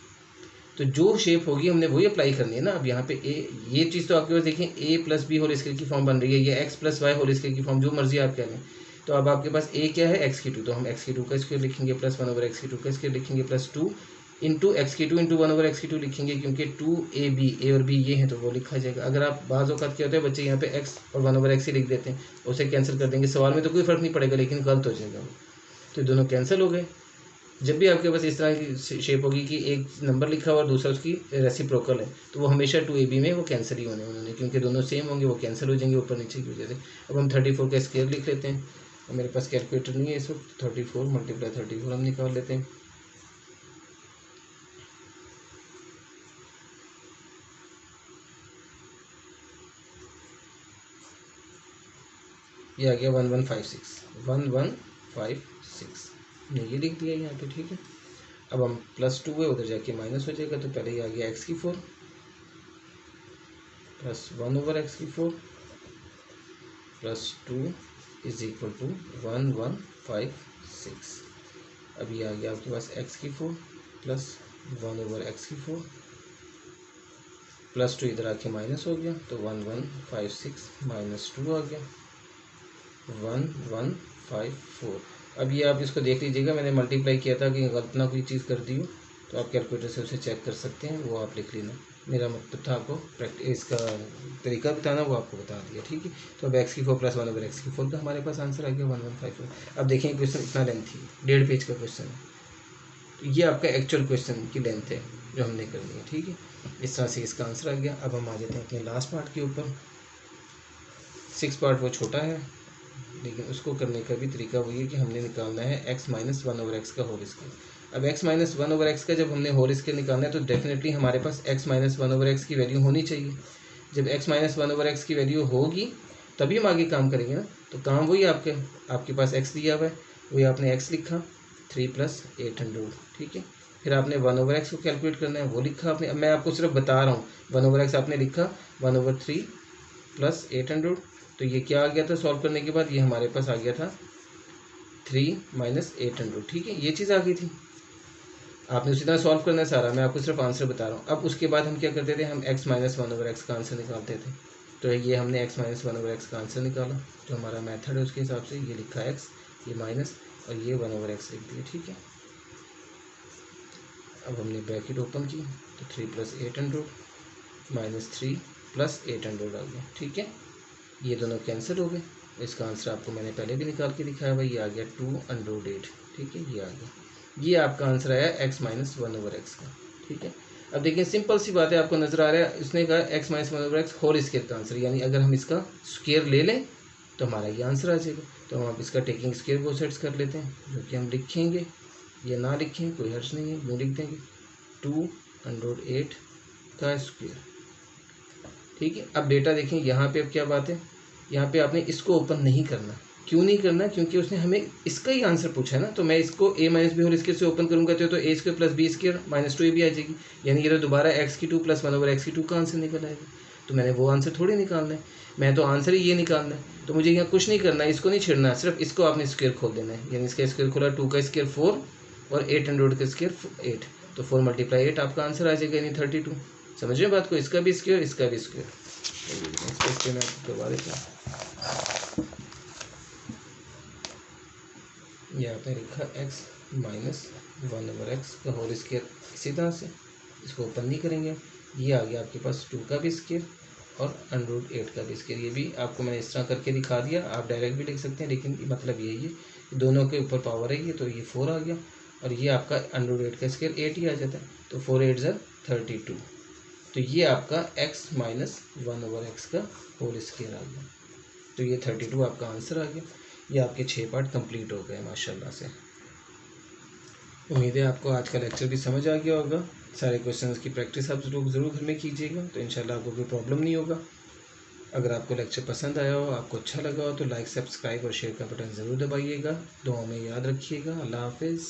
तो जो शेप होगी हमने वही अप्लाई करनी है ना। अब यहाँ पे ए ये चीज़ तो आपके पास देखें A plus B whole square की फॉर्म बन रही है, ये X plus Y whole square की फॉर्म, जो मर्जी आप कह लें। तो अब आपके पास ए क्या है एक्स की 2, तो हम एक्स की 2 का स्क्वायर लिखेंगे प्लस 1 ओवर एक्स की 2 का स्क्वायर लिखेंगे प्लस 2 इंटू एक्स की 2 इंटू 1 ओवर एक्स की 2 लिखेंगे, क्योंकि 2ab ए और बी ये हैं तो वो लिखा जाएगा। अगर आप बाज़ औक़ात क्या होता है बच्चे यहाँ पे एक्स और 1 ओवर एक्स ही लिख देते हैं, उसे कैंसिल कर देंगे, सवाल में तो कोई फ़र्क नहीं पड़ेगा लेकिन गलत हो जाएगा वो, तो दोनों कैंसिल हो गए। जब भी आपके पास इस तरह की शेप होगी कि एक नंबर लिखा हुआ और दूसरा उसकी रेसिप्रोकल है, तो वो हमेशा 2ab में वो कैंसिल ही होने उन्होंने, क्योंकि दोनों सेम होंगे, वो कैंसिल हो जाएंगे ऊपर नीचे की वजह से। अब हम 34 का स्क्वायर लिख लेते हैं, और मेरे पास कैलकुलेटर नहीं है इस वक्त, 34 × 34 हम निकाल लेते हैं। ये आ गया 1156 ने ये लिख दिया यहाँ पे, ठीक है। अब हम +2 है उधर जाके माइनस हो जाएगा, तो पहले ये आ गया एक्स की 4 प्लस 1 ओवर एक्स की 4 प्लस 2 इज इक्वल टू 1156। अब ये आ गया आपके पास एक्स की 4 प्लस 1 ओवर एक्स की 4 प्लस 2 इधर आके माइनस हो गया, तो 1156 माइनस 2 आ गया 1154। अब ये आप इसको देख लीजिएगा, मैंने मल्टीप्लाई किया था कि गलत ना कोई चीज़ कर दी हो, तो आप कैलकुलेटर से उसे चेक कर सकते हैं, वो आप लिख लेना। मेरा मतलब था आपको इसका तरीका बताना, वो आपको बता दिया, ठीक है। तो अब एक्स की 4 प्लस 1 ओवर एक्स की 4 का हमारे पास आंसर आ गया 1154। अब देखें क्वेश्चन इतना लेंथी 1.5 पेज का क्वेश्चन है, तो ये आपका एक्चुअल क्वेश्चन की लेंथ है जो हमने करनी है, ठीक है। इस तरह से इसका आंसर आ गया। अब हम आ जाते हैं अपने लास्ट पार्ट के ऊपर। 6 पार्ट वो छोटा है, लेकिन उसको करने का भी तरीका वही है कि हमने निकालना है x - 1 ओवर एक्स का होल स्क्वायर। अब x - 1 ओवर एक्स का जब हमने होल स्क्वायर निकालना है तो डेफिनेटली हमारे पास x - 1 ओवर एक्स की वैल्यू होनी चाहिए। जब x - 1 ओवर एक्स की वैल्यू होगी तभी हम आगे काम करेंगे ना। तो काम वही आपके पास x दिया हुआ है, वही आपने x लिखा 3 + 800, ठीक है। फिर आपने 1 ओवर एक्स को कैलकुलेट करना है, वो लिखा आपने। अब मैं आपको सिर्फ बता रहा हूँ, 1 ओवर एक्स आपने लिखा 1/3 + 800, तो ये क्या आ गया था सॉल्व करने के बाद, ये हमारे पास आ गया था 3 - 800, ठीक है। ये चीज़ आ गई थी, आपने उसी तरह सॉल्व करना है सारा, मैं आपको सिर्फ आंसर बता रहा हूँ। अब उसके बाद हम क्या करते थे, हम x - 1 ओवर एक्स का आंसर निकालते थे। तो ये हमने x - 1 ओवर एक्स का आंसर निकाला, जो हमारा मेथड है उसके हिसाब से ये लिखा x, ये माइनस और ये 1 ओवर एक्स लिख दिया, ठीक है। अब हमने ब्रैकेट ओपन की तो 3 + 800 -3 + 800 आ गया, ठीक है। ये दोनों कैंसिल हो गए। इसका आंसर आपको मैंने पहले भी निकाल के दिखाया हुआ, ये आ गया 2√8, ठीक है। ये आ गया, ये आपका आंसर आया x - 1 ओवर एक्स का, ठीक है। अब देखिए सिंपल सी बात है, आपको नज़र आ रहा है, इसने कहा x - 1 over X whole square का आंसर, यानी अगर हम इसका स्क्वायर ले लें तो हमारा ये आंसर आ जाएगा। तो हम आप इसका टेकिंग स्क्वायर बोथ साइड्स कर लेते हैं, जो कि हम लिखेंगे, ये ना लिखें कोई हर्ज नहीं है, यूँ लिख देंगे 2√8 का स्क्वायर, ठीक है। अब बेटा देखें यहाँ पे अब क्या बात है, यहाँ पे आपने इसको ओपन नहीं करना। क्यों नहीं करना, क्योंकि उसने हमें इसका ही आंसर पूछा है ना। तो मैं इसको a - b होल स्क्वायर से ओपन करूँगा तो a² + b² -2ab आ जाएगी, यानी ये तो दोबारा x की 2 + 1 ओवर x की 2 का आंसर निकल आएगा। तो मैंने वो आंसर थोड़ी निकालना है, मैं तो आंसर ही ये निकालना है। तो मुझे यहाँ कुछ नहीं करना है, इसको नहीं छेड़ना, सिर्फ इसको आपने स्क्वायर खोल देना है। यानी इसका स्क्वायर खोला, 2 का स्क्वायर 4 और 800 का स्क्वायर 8, तो 4 × 8 आपका आंसर आ जाएगा, यानी 32। समझ रहे बात को, इसका भी स्क्वायर इसका भी स्क्वायर। इसको मैं करवा देता हूँ, ये आपने लिखा x - 1 ओवर एक्स का होल स्क्वायर, इसी तरह से इसको ओपन नहीं करेंगे, ये आ गया आपके पास 2 का भी स्केयर और √8 का भी स्केयर। ये भी आपको मैंने इस तरह करके दिखा दिया, आप डायरेक्ट भी लिख सकते हैं, लेकिन मतलब यही है दोनों के ऊपर पावर है ये, तो ये 4 आ गया और ये आपका √8 का स्केयर 8 ही आ जाता है, तो 4 8 ज़ा 32। तो ये आपका x - 1/x का होल स्केयर आ गया। तो ये 32 आपका आंसर आ गया। ये आपके 6 पार्ट कंप्लीट हो गए माशाल्लाह से। उम्मीद है आपको आज का लेक्चर भी समझ आ गया होगा। सारे क्वेश्चंस की प्रैक्टिस आप ज़रूर घर में कीजिएगा, तो इंशाल्लाह आपको कोई प्रॉब्लम नहीं होगा। अगर आपको लेक्चर पसंद आया हो, आपको अच्छा लगा हो, तो लाइक, सब्सक्राइब और शेयर का बटन ज़रूर दबाइएगा। दुआ में याद रखिएगा। अल्लाह हाफिज़।